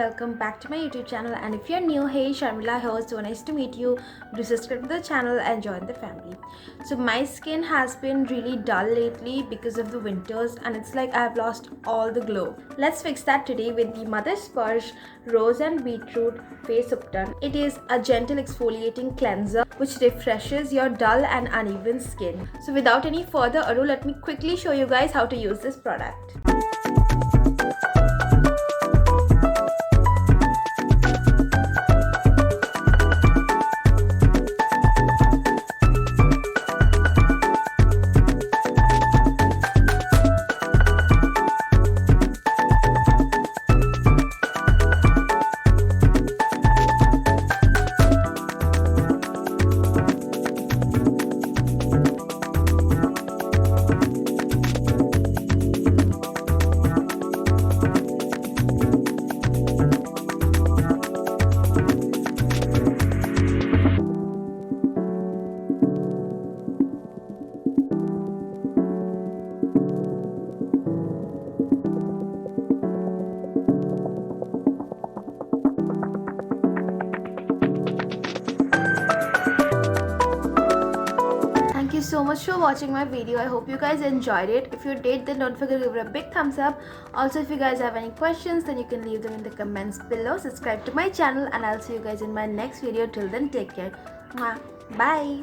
Welcome back to my YouTube channel, and if you're new, hey, Sharmila here, so nice to meet you. Do subscribe to the channel and join the family. So my skin has been really dull lately because of the winters, and it's like I've lost all the glow. Let's fix that today with the Mother Sparsh Rose and Beetroot Face Ubtan. It is a gentle exfoliating cleanser which refreshes your dull and uneven skin. So without any further ado, let me quickly show you guys how to use this product. Thank you so much for watching my video. I hope you guys enjoyed it. If you did, then don't forget to give it a big thumbs up. Also, if you guys have any questions, then you can leave them in the comments below. Subscribe to my channel, and I'll see you guys in my next video. Till then, take care. Bye.